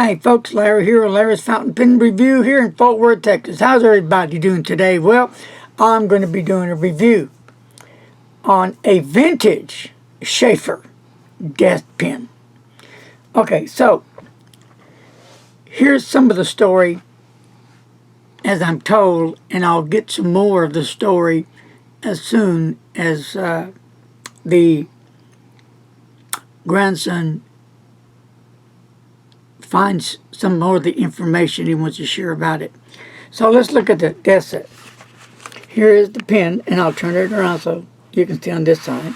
Hi folks, Larry here with Larry's Fountain Pen Review here in Fort Worth, Texas. How's everybody doing today? Well, I'm going to be doing a review on a vintage Sheaffer desk pen. Okay, so here's some of the story as I'm told, and I'll get some more of the story as soon as the grandson finds some more of the information he wants to share about it. So let's look at the desk set. Here is the pen, and I'll turn it around so you can see on this side.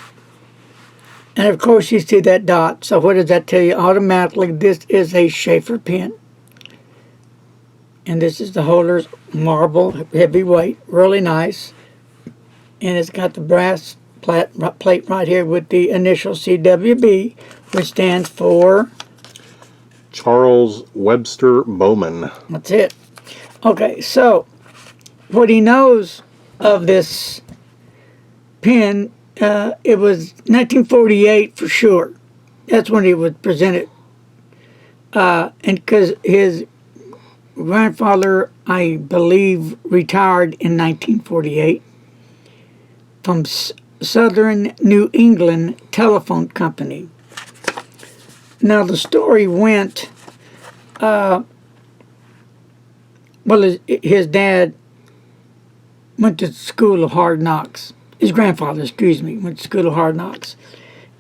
And of course you see that dot. So what does that tell you? Automatically this is a Sheaffer pen. And this is the holder's marble, heavyweight, really nice. And it's got the brass plate right here with the initial CWB, which stands for Charles Webster Bowman. That's it. Okay, so what he knows of this pen, it was 1948 for sure. That's when it was presented. And because his grandfather, I believe, retired in 1948 from Southern New England Telephone Company. Now the story went, well, his dad went to School of Hard Knocks. His grandfather, excuse me, went to School of Hard Knocks.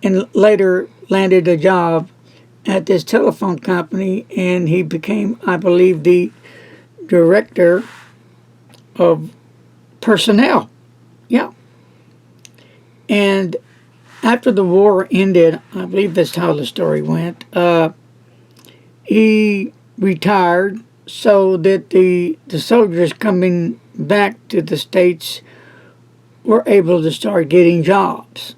And later landed a job at this telephone company, and he became, I believe, the director of personnel. Yeah. And after the war ended, I believe that's how the story went, he retired so that the soldiers coming back to the States were able to start getting jobs.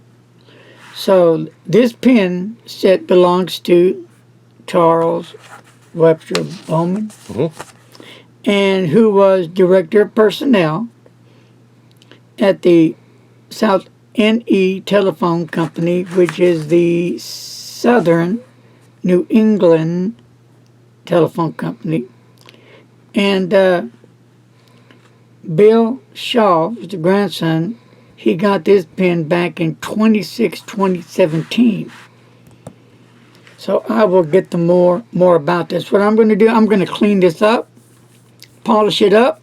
So this pen set belongs to Charles Webster Bowman, and who was director of personnel at the South NE Telephone Company, which is the Southern New England Telephone Company. And Bill Shaw, the grandson, he got this pen back in 2017. So I will get the more about this. What I'm going to do, I'm going to clean this up, polish it up.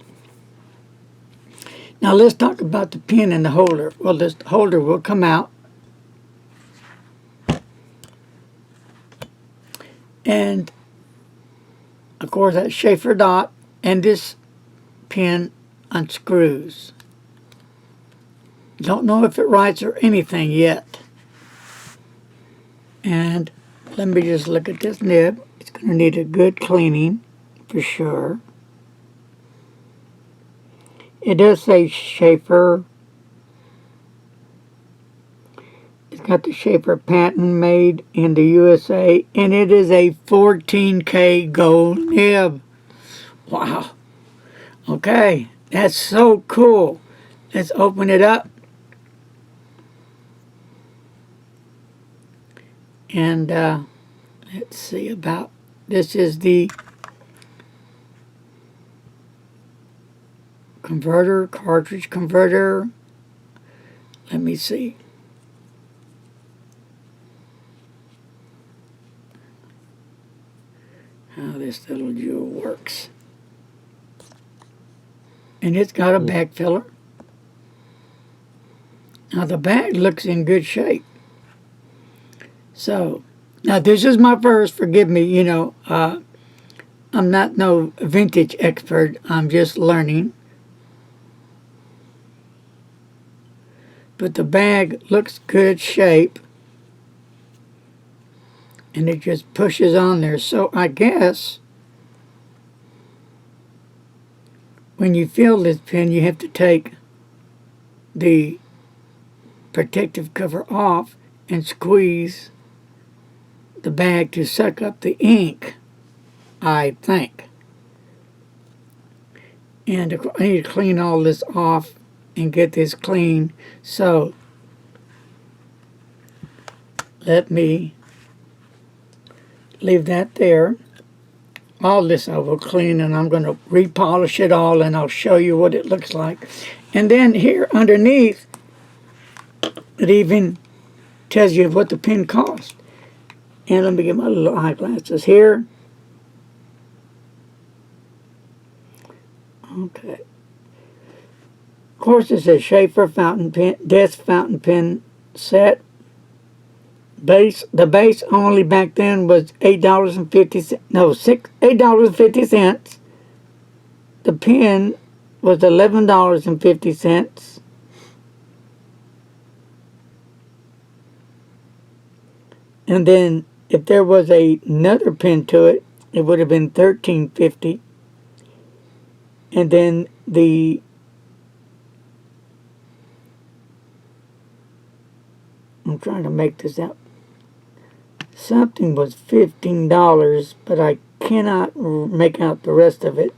Now let's talk about the pen and the holder. Well, this holder will come out. And of course that Sheaffer dot, and this pen unscrews. Don't know if it writes or anything yet. And let me just look at this nib. It's going to need a good cleaning for sure. It does say Sheaffer. It's got the Sheaffer patent, made in the USA, and it is a 14K gold nib. Wow. Okay, that's so cool. Let's open it up. And let's see about, this is the converter, cartridge converter. Let me see. How this little jewel works. And it's got a bag filler. Now the bag looks in good shape. So, now this is my first, forgive me, you know, I'm not no vintage expert, I'm just learning. But the bag looks good shape. And it just pushes on there. So I guess when you fill this pen, you have to take the protective cover off and squeeze the bag to suck up the ink, I think. And I need to clean all this off and get this clean. So let me leave that there. all this I will clean, and I'm going to repolish it all, and I'll show you what it looks like. And then here underneath, it even tells you what the pen cost. And let me get my little eyeglasses here. Okay. Of course, it says Sheaffer fountain pen, desk fountain pen set. The base only back then was $8.50. No, $8.50. The pen was $11.50. And then if there was another pen to it, it would have been $13.50. And then I'm trying to make this out. Something was $15, but I cannot make out the rest of it.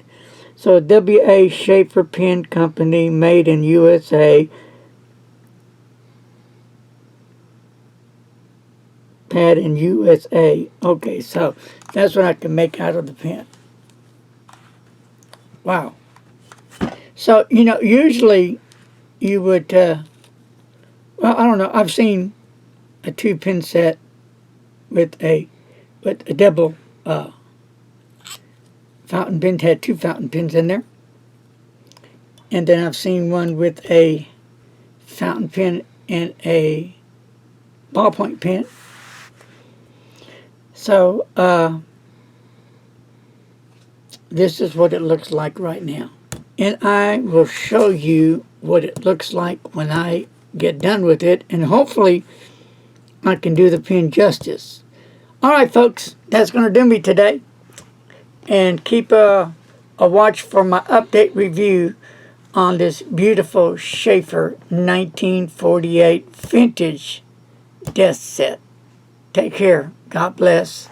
So W.A. Sheaffer Pen Company, made in USA. Pad in USA. Okay, so that's what I can make out of the pen. Wow. So, usually you would, well, I don't know. I've seen a 2-pen set with a double fountain pen. Had 2 fountain pens in there. And then I've seen one with a fountain pen and a ballpoint pen. So, this is what it looks like right now. And I will show you what it looks like when I get done with it. And hopefully, I can do the pen justice. All right, folks, that's going to do me today. And keep a watch for my update review on this beautiful Sheaffer 1948 vintage desk set. Take care. God bless.